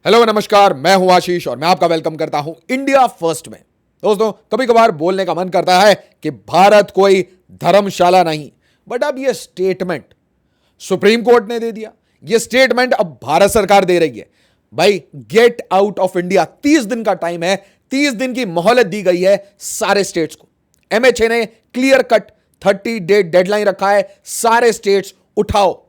Hello नमस्कार, मैं हूं आशीष और मैं आपका वेलकम करता हूं इंडिया फर्स्ट में। दोस्तों, कभी कभार बोलने का मन करता है कि भारत कोई धर्मशाला नहीं, बट अब यह स्टेटमेंट सुप्रीम कोर्ट ने दे दिया। यह स्टेटमेंट अब भारत सरकार दे रही है। भाई, गेट आउट ऑफ इंडिया। 30 दिन का टाइम है, 30 दिन की मोहलत दी गई है सारे स्टेट्स को। एमएचए ने क्लियर कट 30 डे डेडलाइन रखा है। सारे स्टेट्स उठाओ,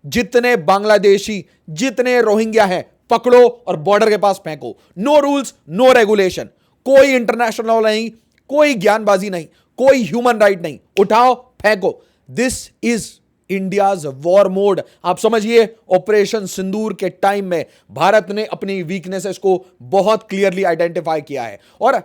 जितने बांग्लादेशी, जितने रोहिंग्या हैं, पकड़ो और बॉर्डर के पास फेंको। नो रूल्स, नो रेगुलेशन, कोई इंटरनेशनल लॉ नहीं, कोई ज्ञानबाजी नहीं, कोई ह्यूमन राइट नहीं। उठाओ, फेंको। This is India's war mode. आप समझिए, ऑपरेशन सिंदूर के टाइम में भारत ने अपनी वीकनेसेस को बहुत क्लियरली आइडेंटिफाई किया है और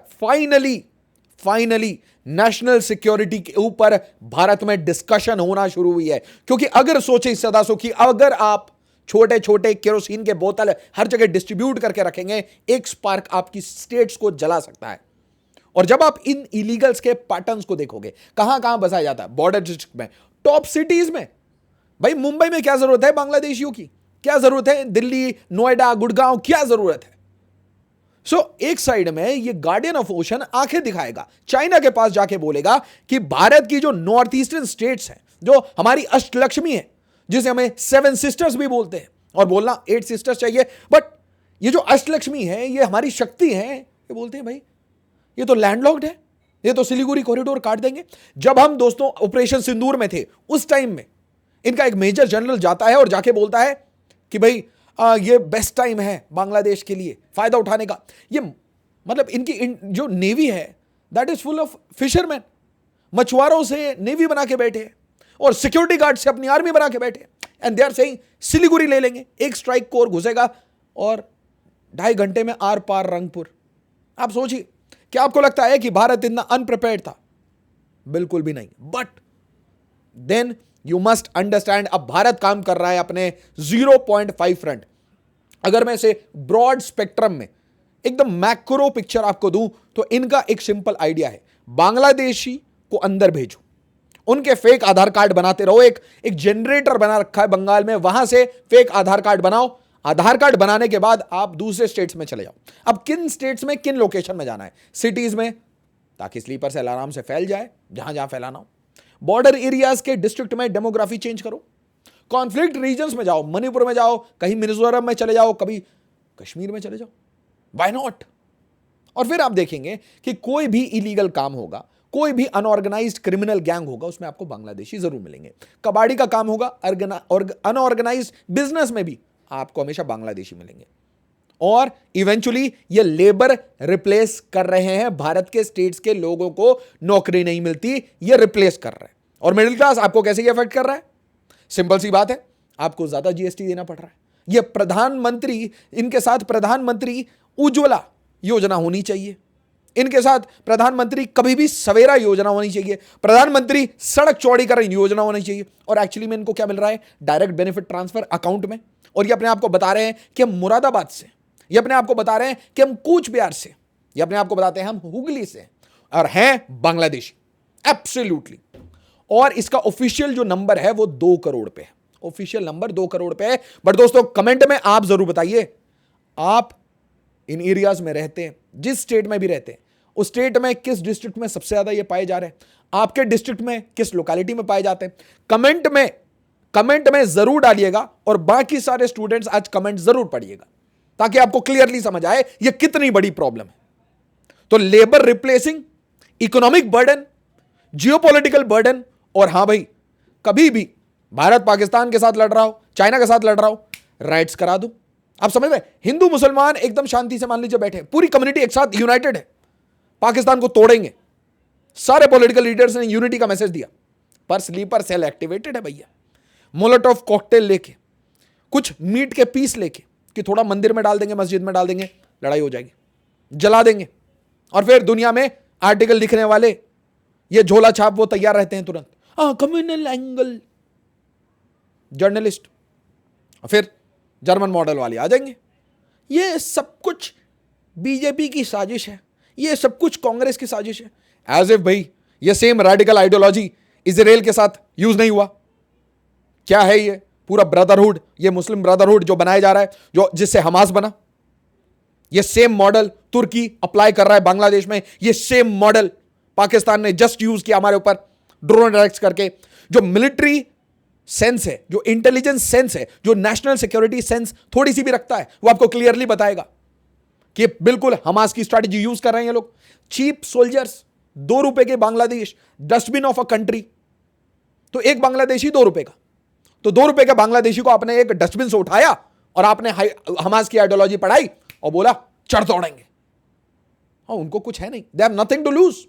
फाइनली नेशनल सिक्योरिटी के ऊपर भारत में डिस्कशन होना शुरू हुई है। क्योंकि अगर सोचे सदासो की, अगर आप छोटे छोटे केरोसिन के बोतल हर जगह डिस्ट्रीब्यूट करके रखेंगे, एक स्पार्क आपकी स्टेट्स को जला सकता है। और जब आप इन इलीगल्स के पैटर्न्स को देखोगे, कहां कहां बसाया जाता है, बॉर्डर डिस्ट्रिक्ट में, टॉप सिटीज में। भाई, मुंबई में क्या जरूरत है बांग्लादेशियों की? क्या जरूरत है दिल्ली, नोएडा, गुड़गांव, क्या जरूरत है? एक साइड में ये गार्डियन ऑफ ओशन आंखें दिखाएगा, चाइना के पास जाके बोलेगा कि भारत की जो नॉर्थ ईस्टर्न स्टेट्स हैं, जो हमारी अष्टलक्ष्मी है, जिसे हमें 7 सिस्टर्स भी बोलते हैं, और बोलना 8 सिस्टर्स चाहिए, बट ये जो अष्टलक्ष्मी है, ये हमारी शक्ति है, ये बोलते हैं भाई ये तो लैंडलॉक्ड है, ये तो सिलीगुड़ी कॉरिडोर काट देंगे। जब हम दोस्तों ऑपरेशन सिंदूर में थे, उस टाइम में इनका एक मेजर जनरल जाता है और जाके बोलता है कि भाई ये बेस्ट टाइम है बांग्लादेश के लिए फायदा उठाने का। ये मतलब इनकी जो नेवी है, that is full of fisherman. मछुआरों से नेवी बना के बैठे हैं और सिक्योरिटी गार्ड से अपनी आर्मी बना के बैठे, and they are saying Siliguri ले लेंगे, एक स्ट्राइक कोर घुसेगा और 2.5 घंटे में आर पार रंगपुर। आप सोचिए, क्या आपको लगता है कि भारत इतना अनप्रिपेयर्ड था? बिल्कुल भी नहीं। But then you must understand, अब भारत काम कर रहा है अपने 0.5 फ्रंट। अगर मैं इसे ब्रॉड स्पेक्ट्रम में एकदम मैक्रो पिक्चर आपको दूं, तो इनका एक सिंपल आइडिया है, बांग्लादेशी को अंदर भेजो, उनके फेक आधार कार्ड बनाते रहो। एक जनरेटर बना रखा है बंगाल में, वहां से फेक आधार कार्ड बनाओ। आधार कार्ड बनाने के बाद आप दूसरे स्टेट्स में चले जाओ। अब किन स्टेट्स में, किन लोकेशन में जाना है? सिटीज में, ताकि स्लीपर सेल आराम से फैल जाए जहां जहां फैलाना हो। बॉर्डर एरियाज के डिस्ट्रिक्ट में डेमोग्राफी चेंज करो। कॉन्फ्लिक्ट रीजन्स में जाओ, मणिपुर में जाओ, कहीं मिजोरम में चले जाओ, कभी कश्मीर में चले जाओ। Why not? और फिर आप देखेंगे कि कोई भी इलीगल काम होगा, कोई भी अनऑर्गेनाइज्ड क्रिमिनल गैंग होगा, उसमें आपको बांग्लादेशी जरूर मिलेंगे। कबाड़ी का काम होगा, अनऑर्गेनाइज्ड बिजनेस में भी आपको हमेशा बांग्लादेशी मिलेंगे। और इवेंचुअली ये लेबर रिप्लेस कर रहे हैं, भारत के स्टेट्स के लोगों को नौकरी नहीं मिलती, ये रिप्लेस कर रहे हैं। और मिडिल क्लास आपको कैसे ये अफेक्ट कर रहा है? सिंपल सी बात है, आपको ज्यादा जीएसटी देना पड़ रहा है। ये प्रधानमंत्री, इनके साथ प्रधानमंत्री उज्ज्वला योजना होनी चाहिए, इनके साथ प्रधानमंत्री कभी भी सवेरा योजना होनी चाहिए, प्रधानमंत्री सड़क चौड़ीकरण योजना होनी चाहिए। और एक्चुअली में इनको क्या मिल रहा है? डायरेक्ट बेनिफिट ट्रांसफर अकाउंट में। और ये अपने आप को बता रहे हैं कि हम मुरादाबाद से, ये अपने आप को बता रहे हैं कि हम कूच बिहार से, ये अपने आप को बताते हैं हम हुगली से, और हैं बांग्लादेशी। एब्सोल्युटली। और इसका ऑफिशियल जो नंबर है वो 2 करोड़ पे है। ऑफिशियल नंबर 2 करोड़ पे है। बट दोस्तों, कमेंट में आप जरूर बताइए, आप इन एरियाज में रहते हैं, जिस स्टेट में भी रहते हैं, उस स्टेट में किस डिस्ट्रिक्ट में सबसे ज्यादा ये पाए जा रहे हैं, आपके डिस्ट्रिक्ट में किस लोकेलिटी में पाए जाते हैं। कमेंट में जरूर डालिएगा। और बाकी सारे स्टूडेंट्स आज कमेंट जरूर पढ़िएगा, ताकि आपको क्लियरली समझ आए ये कितनी बड़ी प्रॉब्लम है। तो labour replacing, economic burden, geopolitical burden, और हां भाई, कभी भी भारत पाकिस्तान के साथ लड़ रहा हो, चाइना के साथ लड़ रहा हो, राइट्स करा दो। आप समझ रहे? हिंदू मुसलमान एकदम शांति से मान लीजिए बैठे, पूरी कम्युनिटी एक साथ यूनाइटेड है, पाकिस्तान को तोड़ेंगे। सारे पॉलिटिकल लीडर्स ने यूनिटी का मैसेज दिया, पर स्लीपर सेल एक्टिवेटेड है भैया। मोलोटोव कॉकटेल लेके, कुछ मीट के पीस लेके कि थोड़ा मंदिर में डाल देंगे, मस्जिद में डाल देंगे, लड़ाई हो जाएगी, जला देंगे। और फिर दुनिया में आर्टिकल लिखने वाले, ये झोला छाप, वो तैयार रहते हैं तुरंत, कम्युनल एंगल जर्नलिस्ट। फिर जर्मन मॉडल वाले आ जाएंगे। ये सब कुछ बीजेपी की साजिश है, ये सब कुछ कांग्रेस की साजिश है। एज इफ भाई ये सेम रेडिकल आइडियोलॉजी इजराइल के साथ यूज नहीं हुआ। क्या है ये पूरा ब्रदरहुड, ये मुस्लिम ब्रदरहुड जो बनाया जा रहा है, जो जिससे हमास बना, ये सेम मॉडल तुर्की अप्लाई कर रहा है बांग्लादेश में, ये सेम मॉडल पाकिस्तान ने जस्ट यूज किया हमारे ऊपर ड्रोन अटैक्स करके। जो मिलिट्री सेंस है, जो इंटेलिजेंस सेंस है, जो नेशनल सिक्योरिटी सेंस थोड़ी सी भी रखता है, वो आपको क्लियरली बताएगा कि बिल्कुल हमास की स्ट्रैटेजी यूज कर रहे हैं ये लोग। चीप सोल्जर्स, 2 रुपए के Bangladesh, dustbin of a country. तो एक बांग्लादेशी 2 रुपए का, तो 2 रुपए के बांग्लादेशी को आपने एक डस्टबिन से उठाया और आपने हमास की आइडियोलॉजी पढ़ाई और बोला चढ़ दौड़ेंगे। हाँ, उनको कुछ है नहीं, they have nothing to lose.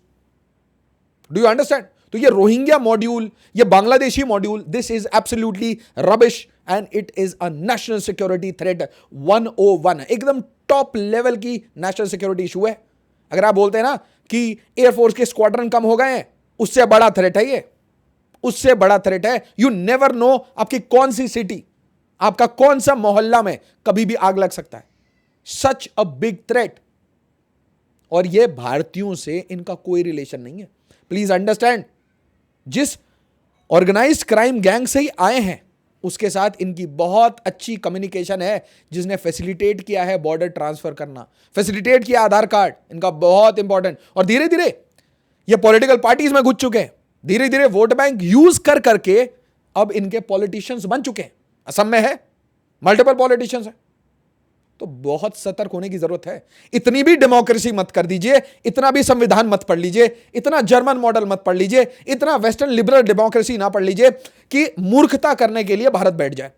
Do you understand? तो ये रोहिंग्या मॉड्यूल, ये Bangladeshi module, this is absolutely rubbish and it is a national security threat 101, एकदम टॉप लेवल की नेशनल सिक्योरिटी इशू है। अगर आप बोलते हैं ना कि एयरफोर्स के स्क्वाड्रन कम हो गए हैं, उससे बड़ा थ्रेट है ये, उससे बड़ा थ्रेट है। यू नेवर नो आपकी कौन सी सिटी, आपका कौन सा मोहल्ला में कभी भी आग लग सकता है। सच अ बिग थ्रेट। और ये भारतीयों से इनका कोई रिलेशन नहीं है, प्लीज अंडरस्टैंड। जिस ऑर्गेनाइज्ड क्राइम गैंग से ही आए हैं उसके साथ इनकी बहुत अच्छी कम्युनिकेशन है, जिसने फैसिलिटेट किया है बॉर्डर ट्रांसफर करना, फैसिलिटेट किया आधार कार्ड, इनका बहुत इंपॉर्टेंट। और धीरे धीरे ये पॉलिटिकल पार्टीज में घुस चुके हैं, धीरे धीरे वोट बैंक यूज कर करके अब इनके पॉलिटिशियंस बन चुके हैं। असम में है, मल्टीपल पॉलिटिशियंस है। तो बहुत सतर्क होने की जरूरत है। इतनी भी डेमोक्रेसी मत कर दीजिए, इतना भी संविधान मत पढ़ लीजिए, इतना जर्मन मॉडल मत पढ़ लीजिए, इतना वेस्टर्न लिबरल डेमोक्रेसी ना पढ़ लीजिए कि मूर्खता करने के लिए भारत बैठ जाए।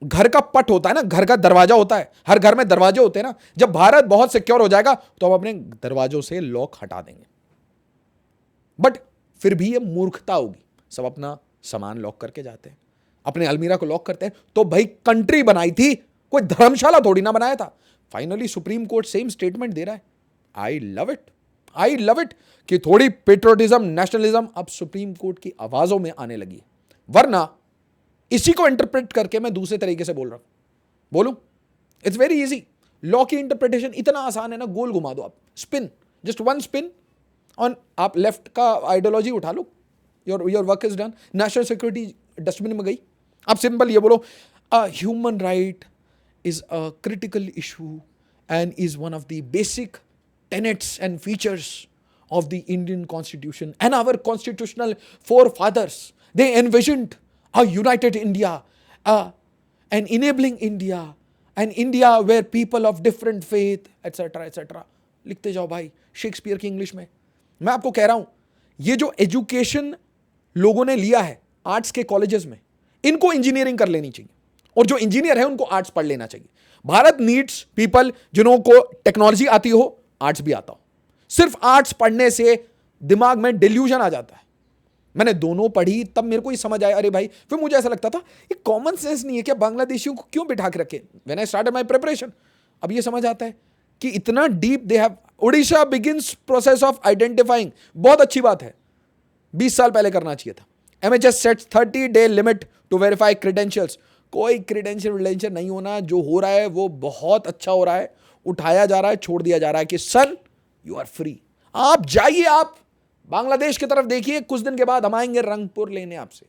घर का पट होता है ना, घर का दरवाजा होता है, हर घर में दरवाजे होते हैं ना। जब भारत बहुत सिक्योर हो जाएगा तो हम अपने दरवाजों से लॉक हटा देंगे। बट फिर भी ये मूर्खता होगी। सब अपना सामान लॉक करके जाते हैं, अपने अलमीरा को लॉक करते हैं। तो भाई कंट्री बनाई थी, कोई धर्मशाला थोड़ी ना बनाया था। Finally Supreme Court same statement दे रहा है। I love it, I love it कि थोड़ी पेट्रोटिज्म, नेशनलिज्म अब सुप्रीम कोर्ट की आवाजों में आने लगी है। वरना इसी को इंटरप्रेट करके मैं दूसरे तरीके से बोल रहा हूं, बोलूं? It's very easy. लॉ की इंटरप्रिटेशन इतना आसान है ना, गोल घुमा दो आप, spin, just one spin on, आप लेफ्ट का आइडियोलॉजी उठा लो, your work is done. National security dustbin में गई। आप सिंपल ये बोलो, human right is a critical issue and is one of the basic tenets and features of the Indian Constitution and our constitutional forefathers. They envisioned a united India, an enabling India, an India where people of different faith, etc., etc. लिखते जाओ भाई Shakespeare की English में। मैं आपको कह रहा हूं, ये जो एजुकेशन लोगों ने लिया है आर्ट्स के कॉलेजेस में, इनको इंजीनियरिंग कर लेनी चाहिए, और जो इंजीनियर है उनको आर्ट्स पढ़ लेना चाहिए। भारत नीड्स पीपल जिनको टेक्नोलॉजी आती हो, आर्ट्स भी आता हो। सिर्फ आर्ट्स पढ़ने से दिमाग में डिल्यूजन आ जाता है। मैंने दोनों पढ़ी, तब मेरे को ये समझ आया, अरे भाई, फिर मुझे ऐसा लगता था ये कॉमन सेंस नहीं है क्या, बांग्लादेशियों को क्यों बिठा के रखे। When I started my preparation, अब ये समझ आता है कि इतना deep they have. Odisha begins process of identifying, बहुत अच्छी बात है, 20 साल पहले करना चाहिए था। MHS sets 30 day limit to verify credentials. कोई क्रेडेंशियल नहीं होना, जो हो रहा है वो बहुत अच्छा हो रहा है, उठाया जा रहा है, छोड़ दिया जा रहा है कि सन यू आर फ्री, आप जाइए, आप बांग्लादेश की तरफ देखिए, कुछ दिन के बाद हम आएंगे रंगपुर लेने आपसे।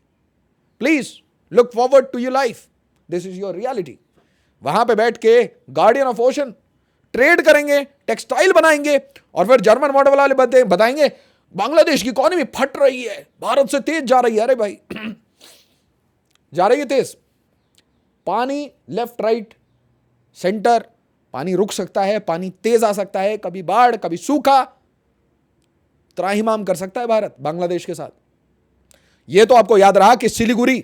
Please look forward to your life, this is your reality. वहां पे बैठ के गार्डियन ऑफ ओशन ट्रेड करेंगे, टेक्सटाइल बनाएंगे, और फिर जर्मन मॉडल वाले बताएंगे बांग्लादेश की इकोनॉमी फट रही है, भारत से तेज जा रही है। अरे भाई जा रही है तेज, पानी लेफ्ट राइट सेंटर, पानी रुक सकता है, पानी तेज आ सकता है, कभी बाढ़ कभी सूखा, त्राहिमाम कर सकता है भारत बांग्लादेश के साथ। यह तो आपको याद रहा कि सिलीगुड़ी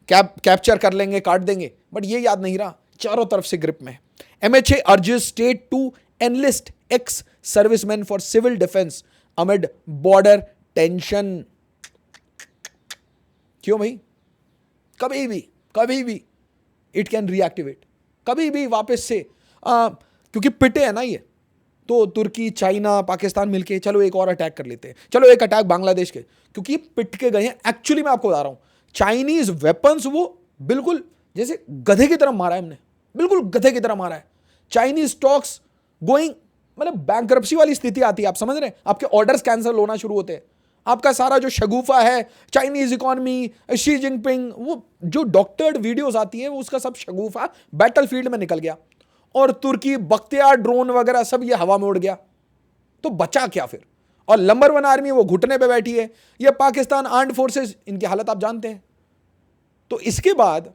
कैप्चर कर लेंगे, काट देंगे, बट ये याद नहीं रहा चारों तरफ से ग्रिप में। MHA urges state to enlist ex servicemen for civil defense amid border tension। क्यों भाई? कभी भी इट कैन रीएक्टिवेट, कभी भी वापस से, क्योंकि पिटे है ना ये, तो तुर्की, चाइना, पाकिस्तान मिलके चलो एक और अटैक कर लेते हैं, चलो एक अटैक बांग्लादेश के, क्योंकि पिट के गए हैं। एक्चुअली मैं आपको बता रहा हूं, चाइनीज वेपन्स वो बिल्कुल जैसे गधे की तरह मारा है हमने, बिल्कुल गधे की तरह मारा है। चाइनीज स्टॉक्स गोइंग, मतलब बैंकरप्सी वाली स्थिति आती है, आप समझ रहे हैं, आपके ऑर्डर्स कैंसिल होना शुरू होते हैं, आपका सारा जो शगुफा है, चाइनीज इकोनॉमी, शी जिनपिंग, वो जो डॉक्टर्ड वीडियोस आती है, वो उसका सब शगुफा बैटलफील्ड में निकल गया। और तुर्की बख्तियार ड्रोन वगैरह सब ये हवा में उड़ गया, तो बचा क्या फिर? और नंबर 1 आर्मी वो घुटने पे बैठी है, ये पाकिस्तान आर्म्ड फोर्सेस, इनकी हालत आप जानते हैं। तो इसके बाद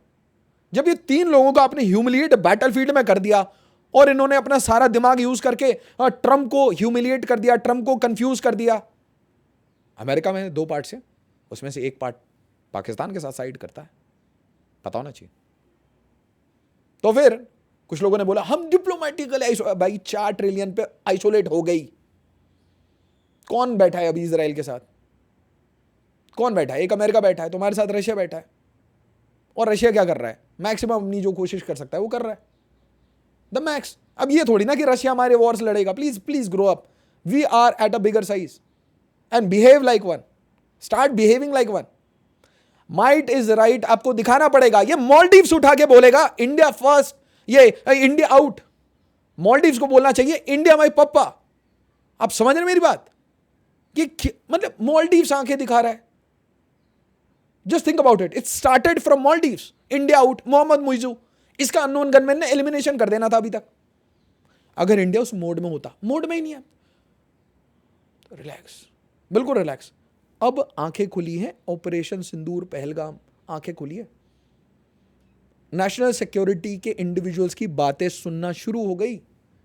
जब ये 3 लोगों को आपने ह्यूमिलिएट बैटलफील्ड में कर दिया और इन्होंने अपना सारा दिमाग यूज करके ट्रंप को ह्यूमिलिएट कर दिया, ट्रंप को कंफ्यूज कर दिया। अमेरिका में 2 पार्ट से, उसमें से एक पार्ट पाकिस्तान के साथ साइड करता है, पता होना चाहिए। तो फिर कुछ लोगों ने बोला हम डिप्लोमेटिकली, भाई 4 ट्रिलियन पे आइसोलेट हो गई। कौन बैठा है अभी इजराइल के साथ? कौन बैठा है? एक अमेरिका बैठा है, तुम्हारे साथ रशिया बैठा है। और रशिया क्या कर रहा है? मैक्सिमम अपनी जो कोशिश कर सकता है वो कर रहा है, द मैक्स। अब ये थोड़ी ना कि रशिया हमारे वॉर्स लड़ेगा। Please please grow up, we are at a bigger size and behave like one, start behaving like one. Might is right आपको दिखाना पड़ेगा। ये मॉलडीव्स उठा के बोलेगा इंडिया फर्स्ट, ये इंडिया आउट। मॉलडीव्स को बोलना चाहिए इंडिया माई पप्पा। आप समझ रहे मेरी बात? कि मतलब मॉलडीव्स आंखें दिखा रहा है। Just think about it, it started from Maldives, India out, Mohamed Muizzu, इसका अननोन गनमैन ने एलिमिनेशन कर देना था अभी तक। अगर इंडिया उस मोड में होता, मोड में ही नहीं है, तो रिलैक्स, बिल्कुल रिलैक्स। अब आंखें खुली हैं, ऑपरेशन सिंदूर पहलगाम, आंखें खुली है। नेशनल सिक्योरिटी के इंडिविजुअल्स की बातें सुनना शुरू हो गई,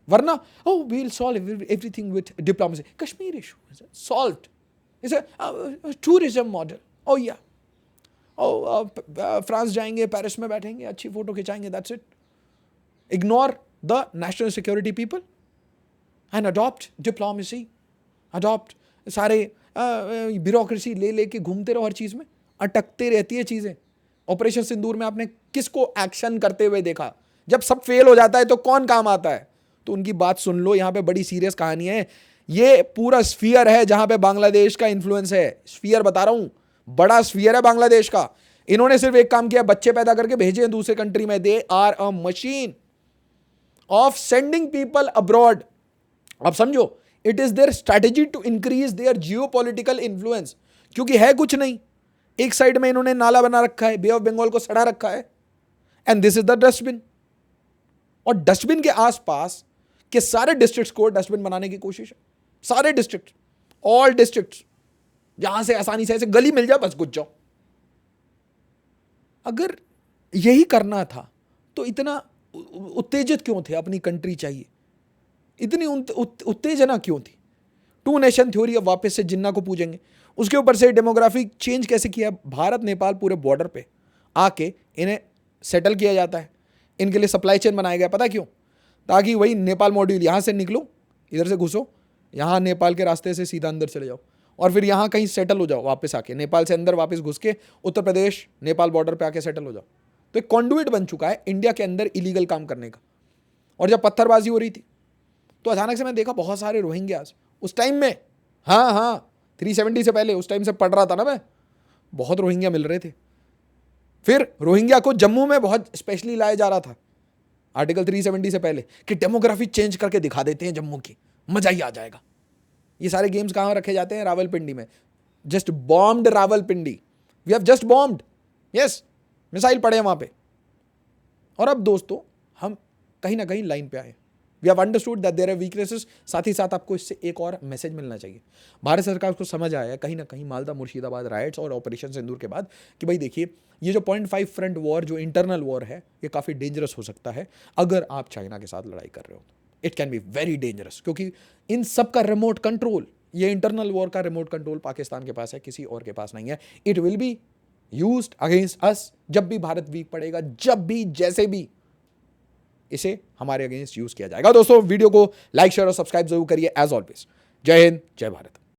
वरना oh we'll solve everything with diplomacy. Kashmir issue is solved. It's a tourism model. Oh yeah. France जाएंगे, पेरिस में बैठेंगे, अच्छी फोटो खिंचाएंगे, that's it. Ignore the national security people and adopt diplomacy, adopt सारे ब्यूरोक्रेसी ले लेके घूमते रहो, हर चीज में अटकते रहती है चीजें। ऑपरेशन सिंदूर में आपने किसको एक्शन करते हुए देखा? जब सब फेल हो जाता है तो कौन काम आता है? तो उनकी बात सुन लो, यहां पे बड़ी सीरियस कहानी है। ये पूरा स्फीयर है जहां पे बांग्लादेश का इन्फ्लुएंस है। स्फीयर बता रहा हूं, बड़ा स्फीयर है बांग्लादेश का। इन्होंने सिर्फ एक काम किया, बच्चे पैदा करके भेजे हैं दूसरे कंट्री में। They are a machine of sending people abroad. अब समझो, it is their strategy to increase their geopolitical influence. क्योंकि है कुछ नहीं, एक साइड में इन्होंने नाला बना रखा है, बे ऑफ बंगाल को सड़ा रखा है, and this is the dustbin. और डस्टबिन के आसपास के सारे डिस्ट्रिक्ट्स को डस्टबिन बनाने की कोशिश है। सारे डिस्ट्रिक्ट, ऑल डिस्ट्रिक्ट्स, जहां से आसानी से ऐसे गली मिल जाए बस घुस जाओ। अगर यही करना था तो इतना उत्तेजित क्यों थे? अपनी कंट्री चाहिए, इतनी उत्तेजना क्यों थी? 2 नेशन थ्योरी अब वापस से जिन्ना को पूजेंगे। उसके ऊपर से डेमोग्राफिक चेंज कैसे किया? भारत नेपाल पूरे बॉर्डर पे आके इन्हें सेटल किया जाता है, इनके लिए सप्लाई चेन बनाया गया। पता क्यों? ताकि वही नेपाल मॉड्यूल यहां से निकलो, इधर से घुसो, यहां नेपाल के रास्ते से सीधा अंदर चले जाओ और फिर यहां कहीं सेटल हो जाओ, वापस आके नेपाल से अंदर वापस घुस के उत्तर प्रदेश नेपाल बॉर्डर पे आके सेटल हो जाओ। तो एक कॉन्डुइट बन चुका है इंडिया के अंदर इलीगल काम करने का। और जब पत्थरबाजी हो रही थी तो अचानक से मैं देखा बहुत सारे रोहिंग्यास उस टाइम में, हाँ 370 से पहले, उस टाइम से पढ़ रहा था ना मैं, बहुत रोहिंग्या मिल रहे थे। फिर रोहिंग्या को जम्मू में बहुत स्पेशली लाया जा रहा था आर्टिकल 370 से पहले, कि डेमोग्राफी चेंज करके दिखा देते हैं जम्मू की, मजा ही आ जाएगा। ये सारे गेम्स कहां रखे जाते हैं? रावलपिंडी में। Just bombed Rawalpindi, we have just bombed, yes, missile पड़े हैं वहां पे। और अब दोस्तों हम कहीं ना कहीं लाइन पे आए, we have understood that there are weaknesses. साथ ही साथ आपको इससे एक और मैसेज मिलना चाहिए। भारत सरकार को समझ आया है कहीं ना कहीं मालदा मुर्शिदाबाद राइट्स और ऑपरेशन सिंदूर के बाद कि भाई देखिए, ये जो 0.5 फ्रंट वॉर, जो इंटरनल वॉर है, ये काफ़ी डेंजरस हो सकता है अगर आप चाइना के साथ लड़ाई कर रहे हो। It can be very dangerous, क्योंकि इन सब का रिमोट कंट्रोल, ये इंटरनल वॉर का रिमोट कंट्रोल पाकिस्तान के पास है, किसी और के पास नहीं है। It will be used against us जब भी भारत वीक पड़ेगा, जब भी जैसे भी इसे हमारे अगेंस्ट यूज किया जाएगा। दोस्तों वीडियो को लाइक शेयर और सब्सक्राइब जरूर करिए एज ऑलवेज। जय हिंद, जय भारत।